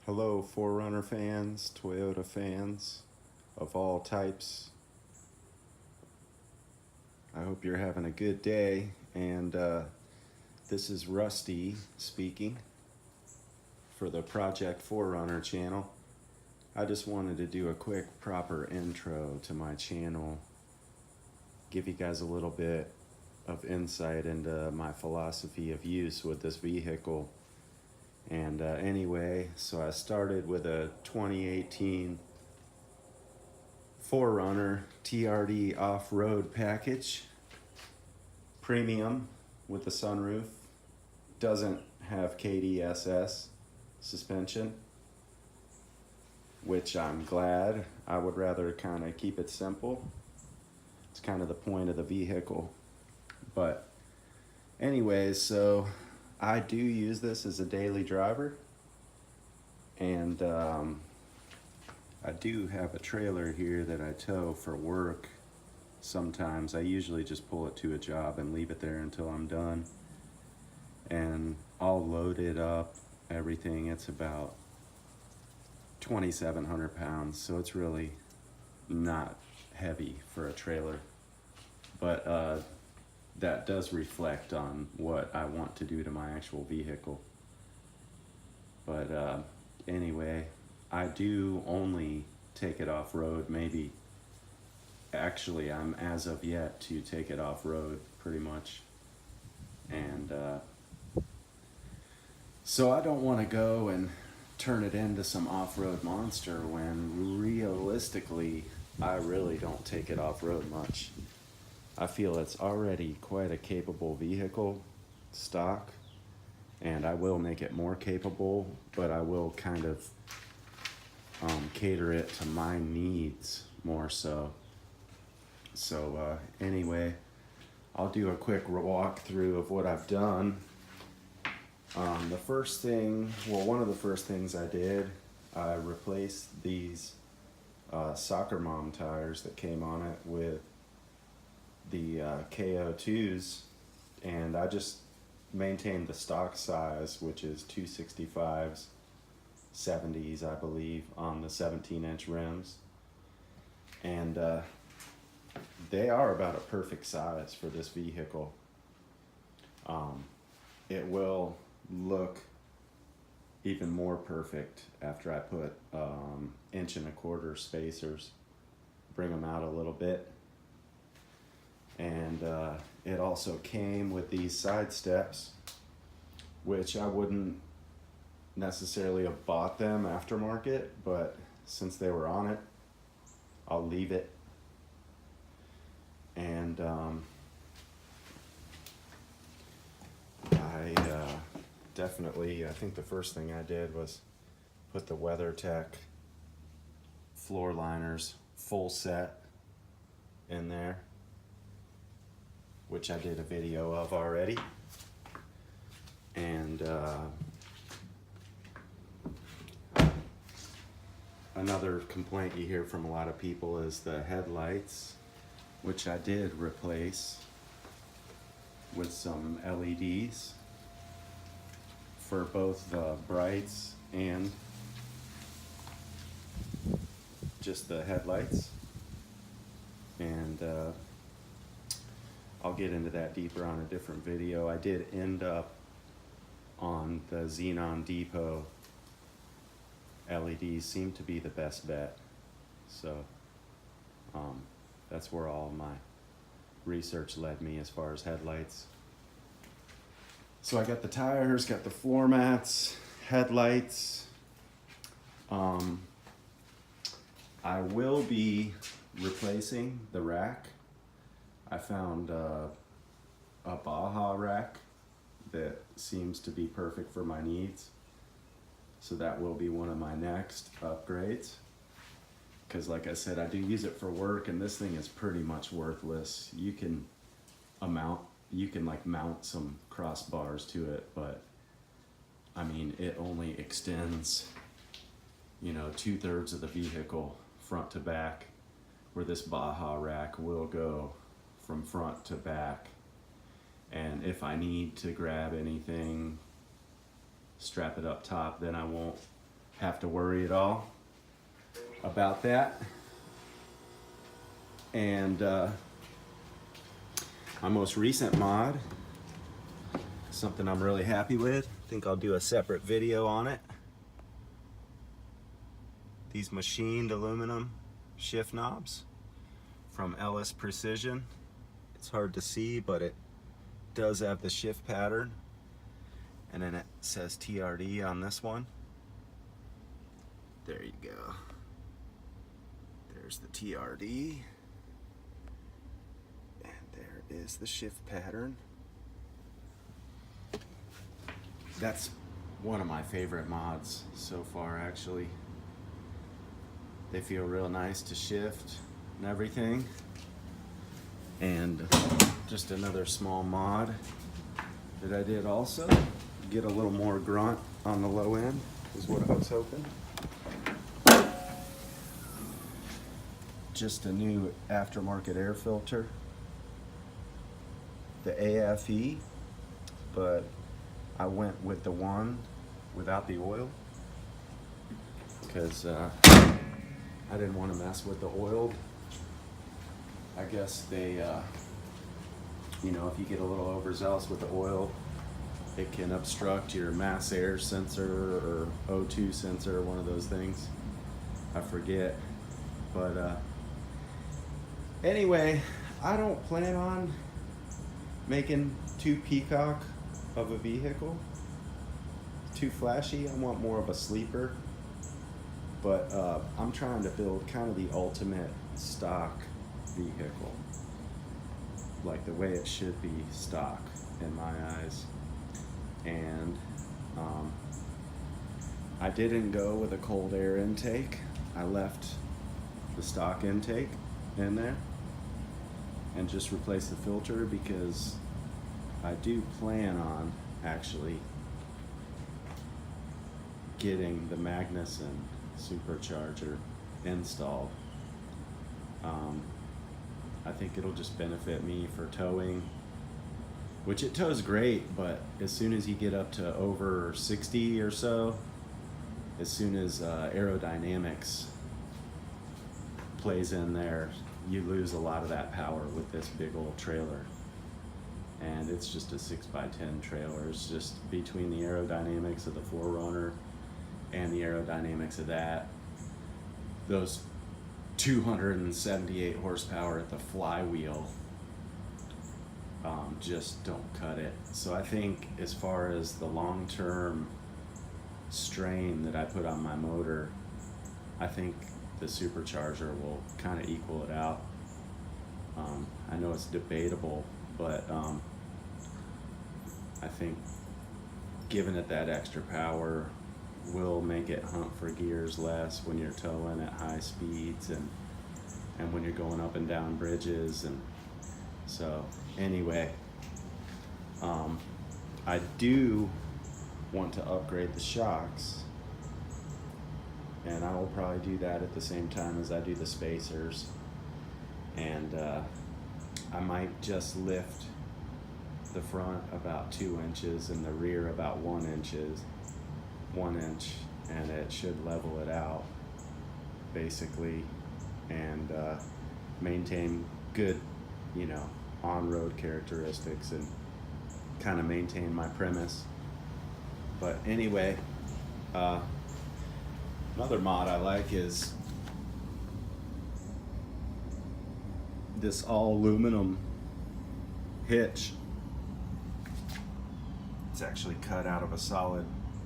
Hello, 4Runner fans, Toyota fans of all types. I hope you're having a good day. And this is Rusty speaking for the Project 4Runner channel. I just wanted to do a quick, proper intro to my channel, give you guys a little bit of insight into my philosophy of use with this vehicle. And anyway, so I started with a 2018 4Runner TRD off-road package, premium with the sunroof, doesn't have KDSS suspension, which I'm glad. I would rather kind of keep it simple. It's kind of the point of the vehicle. But anyways, so I do use this as a daily driver, and I do have a trailer here that I tow for work. Sometimes I usually just pull it to a job and leave it there until I'm done, and I'll load it up, everything. It's about 2,700 pounds, so it's really not heavy for a trailer, but that does reflect on what I want to do to my actual vehicle. But anyway, I do only take it off-road, maybe. Actually, I'm as of yet to take it off-road pretty much. And so I don't want to go and turn it into some off-road monster when realistically, I really don't take it off-road much. I feel it's already quite a capable vehicle, stock, and I will make it more capable, but I will kind of cater it to my needs more so. So anyway, I'll do a quick walkthrough of what I've done. The first thing, well, one of the first things I did, I replaced these Soccer Mom tires that came on it with the KO2s, and I just maintained the stock size, which is 265s, 70s, I believe, on the 17-inch rims. And they are about a perfect size for this vehicle. It will look even more perfect after I put 1.25-inch spacers, bring them out a little bit. And it also came with these side steps, which I wouldn't necessarily have bought them aftermarket, but since they were on it, I'll leave it. And I think the first thing I did was put the WeatherTech floor liners full set in there, which I did a video of already. And another complaint you hear from a lot of people is the headlights, which I did replace with some LEDs for both the brights and just the headlights. And I'll get into that deeper on a different video. I did end up on the Xenon Depot. LEDs seem to be the best bet. So that's where all my research led me as far as headlights. So I got the tires, got the floor mats, headlights. I will be replacing the rack. I found a Baja rack that seems to be perfect for my needs. So that will be one of my next upgrades. Because like I said, I do use it for work, and this thing is pretty much worthless. You can like mount some crossbars to it, but I mean, it only extends, 2/3 of the vehicle front to back, where this Baja rack will go from front to back. And if I need to grab anything, strap it up top, then I won't have to worry at all about that. And my most recent mod, something I'm really happy with. I think I'll do a separate video on it. These machined aluminum shift knobs from Ellis Precision. It's hard to see, but it does have the shift pattern. And then it says TRD on this one. There you go. There's the TRD. And there is the shift pattern. That's one of my favorite mods so far, actually. They feel real nice to shift and everything. And just another small mod that I did also. Get a little more grunt on the low end is what I was hoping. Just a new aftermarket air filter. The AFE, but I went with the one without the oil because I didn't want to mess with the oiled. I guess they, you know, if you get a little overzealous with the oil, it can obstruct your mass air sensor or O2 sensor, one of those things. I forget. But anyway, I don't plan on making too peacock of a vehicle. Too flashy. I want more of a sleeper. But I'm trying to build kind of the ultimate stock vehicle. Like the way it should be stock in my eyes. And I didn't go with a cold air intake. I left the stock intake in there and just replaced the filter because I do plan on actually getting the Magnuson supercharger installed. I think it'll just benefit me for towing, which it tows great, but as soon as you get up to over 60 or so, as soon as aerodynamics plays in there, you lose a lot of that power with this big old trailer. And it's just a 6x10 trailer. It's just between the aerodynamics of the 4Runner and the aerodynamics of that, those 278 horsepower at the flywheel just don't cut it. So I think as far as the long-term strain that I put on my motor, I think the supercharger will kind of equal it out. I know it's debatable, but I think giving it that extra power will make it hunt for gears less when you're towing at high speeds and when you're going up and down bridges. And so anyway, I do want to upgrade the shocks, and I will probably do that at the same time as I do the spacers. And I might just lift the front about 2 inches and the rear about 1 inch, and it should level it out basically, and maintain good, you know, on-road characteristics and kind of maintain my premise. But anyway, another mod I like is this all aluminum hitch. It's actually cut out of a solid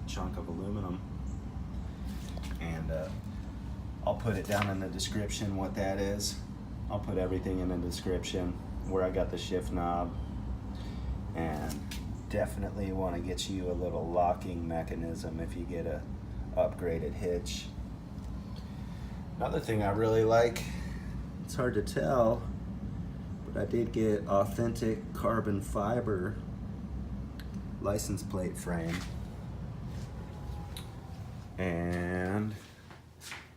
chunk of aluminum, and I'll put it down in the description what that is. I'll put everything in the description where I got the shift knob, and definitely want to get you a little locking mechanism if you get a upgraded hitch. Another thing I really like, it's hard to tell, but I did get authentic carbon fiber license plate frame, and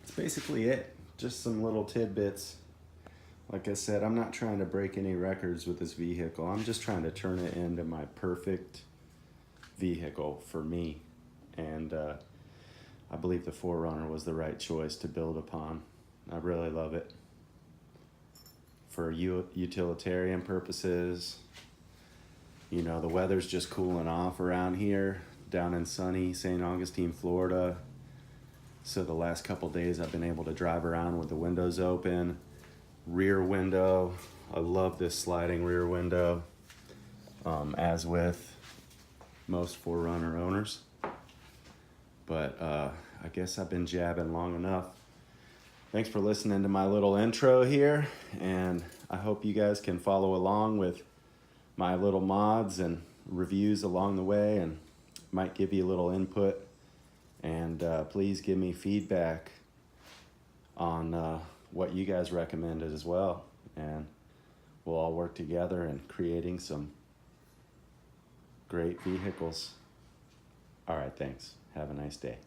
that's basically it. Just some little tidbits. Like I said, I'm not trying to break any records with this vehicle. I'm just trying to turn it into my perfect vehicle for me. And I believe the 4Runner was the right choice to build upon. I really love it. For utilitarian purposes, you know, the weather's just cooling off around here, down in sunny St. Augustine, Florida. So the last couple days I've been able to drive around with the windows open. Rear window, I love this sliding rear window, as with most 4Runner owners. But I guess I've been jabbing long enough. Thanks for listening to my little intro here, and I hope you guys can follow along with my little mods and reviews along the way, and might give you a little input. And please give me feedback on what you guys recommended as well, and we'll all work together in creating some great vehicles. All right, thanks. Have a nice day.